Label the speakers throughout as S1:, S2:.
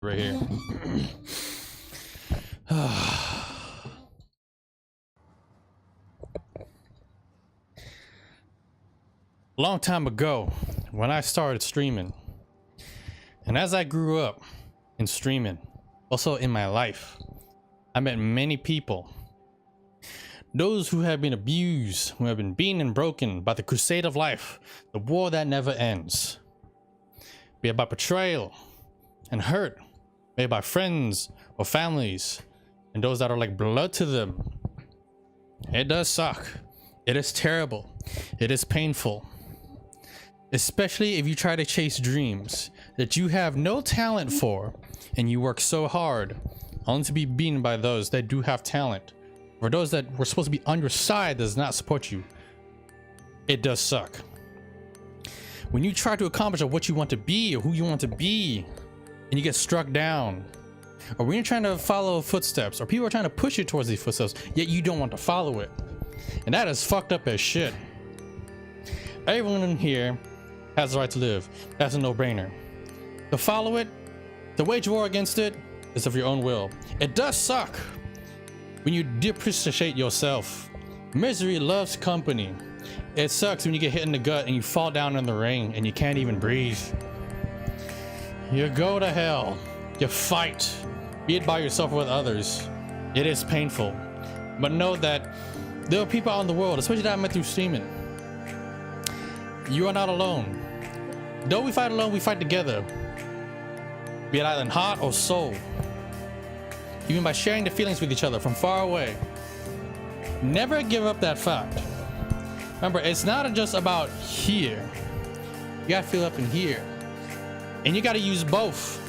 S1: right here. Long time ago, when I started streaming, and as I grew up in streaming, also in my life, I met many people. Those who have been abused, who have been beaten and broken by the crusade of life, the war that never ends. Be it by betrayal and hurt, be it by friends or families, and those that are like blood to them. It does suck. It is terrible. It is painful. Especially if you try to chase dreams that you have no talent for, and you work so hard only to be beaten by those that do have talent, or those that were supposed to be on your side does not support you. It does suck. When you try to accomplish what you want to be or who you want to be, and you get struck down, or when you're trying to follow footsteps, or people are trying to push you towards these footsteps, yet you don't want to follow it. And that is fucked up as shit. Everyone in here has the right to live. That's a no-brainer. To follow it, to wage war against it, is of your own will. It does suck when you depreciate yourself. Misery loves company. It sucks when you get hit in the gut and you fall down in the ring and you can't even breathe. You go to hell. You fight, be it by yourself or with others. It is painful. But know that there are people out in the world, especially that I met through streaming. You are not alone. Though we fight alone, we fight together. Be it either in heart or soul. Even by sharing the feelings with each other from far away. Never give up that fact. Remember, it's not just about here. You gotta feel up in here. And you gotta use both.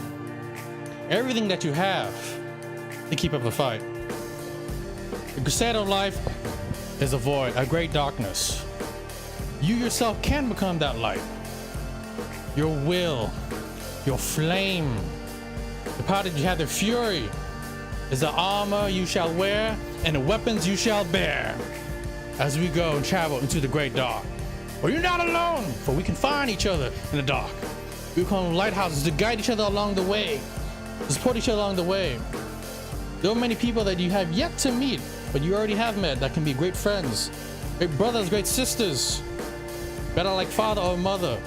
S1: Everything that you have to keep up the fight. The crusade of life is a void, a great darkness. You yourself can become that light. Your will, your flame, the power that you have, the fury, is the armor you shall wear and the weapons you shall bear as we go and travel into the great dark. But you're not alone, for we can find each other in the dark. We become lighthouses to guide each other along the way, to support each other along the way. There are many people that you have yet to meet, but you already have met that can be great friends, great brothers, great sisters, better like father or mother.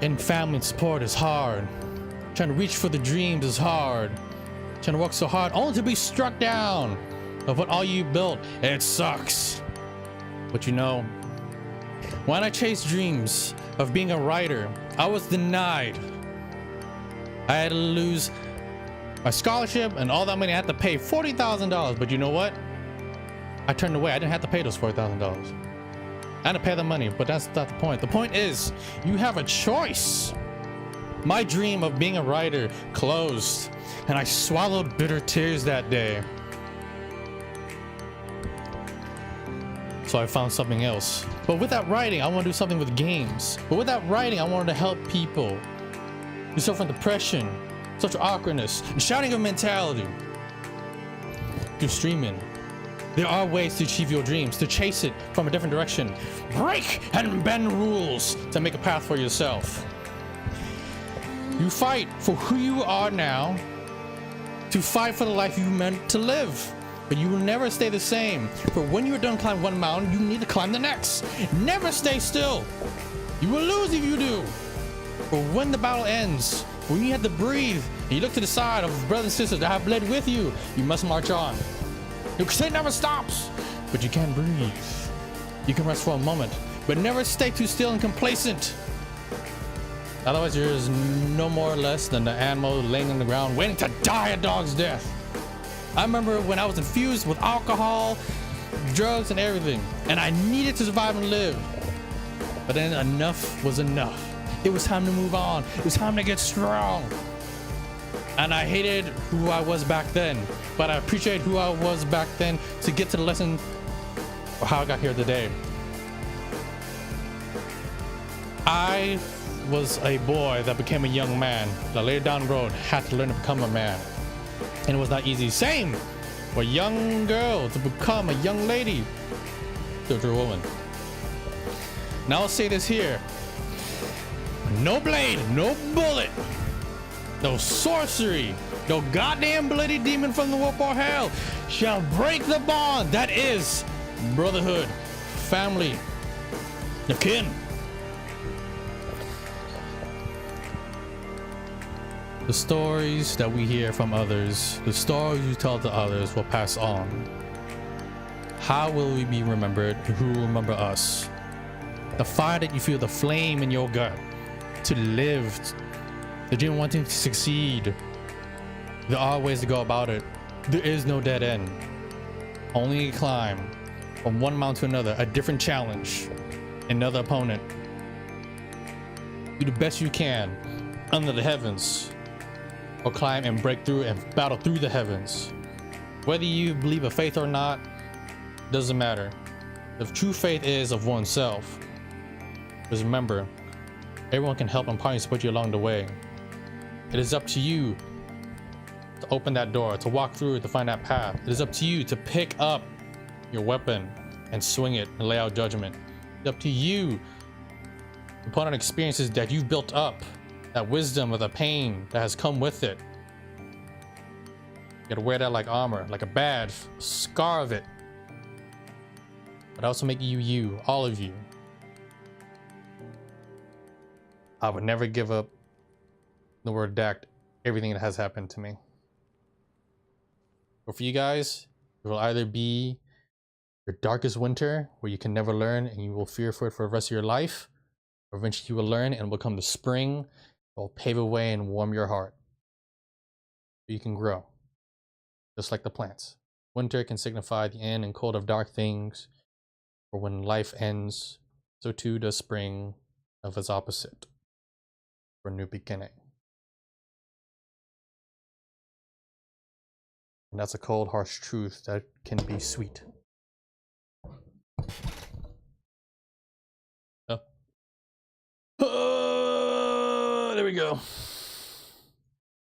S1: And family support is hard. Trying to reach for the dreams is hard. Trying to work so hard only to be struck down of what all you built. It sucks. But you know, when I chased dreams of being a writer, I was denied. I had to lose my scholarship and all that money. I had to pay $40,000. But you know what? I turned away. I didn't have to pay those $40,000. I had to pay the money, but that's not the point. The point is, you have a choice. My dream of being a writer closed, and I swallowed bitter tears that day. So I found something else. But with that writing, I want to do something with games. But with that writing, I wanted to help people who suffer from depression, social awkwardness, and shouting of mentality. Through streaming, there are ways to achieve your dreams, to chase it from a different direction. Break and bend rules to make a path for yourself. You fight for who you are now, to fight for the life you meant to live. But you will never stay the same. For when you're done climbing one mountain, you need to climb the next. Never stay still. You will lose if you do. For when the battle ends, when you have to breathe, and you look to the side of brothers and sisters that have bled with you, you must march on. Your crusade never stops, but you can breathe. You can rest for a moment, but never stay too still and complacent. Otherwise, you're no more or less than the animal laying on the ground waiting to die a dog's death. I remember when I was infused with alcohol, drugs, and everything, and I needed to survive and live. But then enough was enough. It was time to move on. It was time to get strong. And I hated who I was back then, but I appreciate who I was back then to get to the lesson of how I got here today. I was a boy that became a young man that later down the road had to learn to become a man. And it was not easy. Same for a young girl to become a young lady to a woman. Now I'll say this here. No blade, no bullet, no sorcery, no goddamn bloody demon from the warp or hell shall break the bond that is brotherhood, family, the kin. The stories that we hear from others, the stories we tell to others will pass on. How will we be remembered? Who will remember us? The fire that you feel, the flame in your gut to live, the dream wanting to succeed. There are ways to go about it. There is no dead end. Only a climb from one mountain to another, a different challenge, another opponent. Do the best you can under the heavens, or climb and break through and battle through the heavens. Whether you believe in faith or not, doesn't matter. The true faith is of oneself. Because remember, everyone can help and probably support you along the way. It is up to you to open that door, to walk through it, to find that path. It is up to you to pick up your weapon and swing it and lay out judgment. It's up to you to put on experiences that you've built up, that wisdom of the pain that has come with it. You gotta wear that like armor, like a badge, a scar of it. But also make you, all of you. I would never give up the word DACT, everything that has happened to me. But for you guys, it will either be your darkest winter where you can never learn and you will fear for it for the rest of your life, or eventually you will learn and will come the spring that will pave a way and warm your heart. So you can grow, just like the plants. Winter can signify the end and cold of dark things, or when life ends, so too does spring of its opposite, for a new beginning. And that's a cold, harsh truth that can be sweet. There we go. All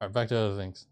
S1: right, back to other things.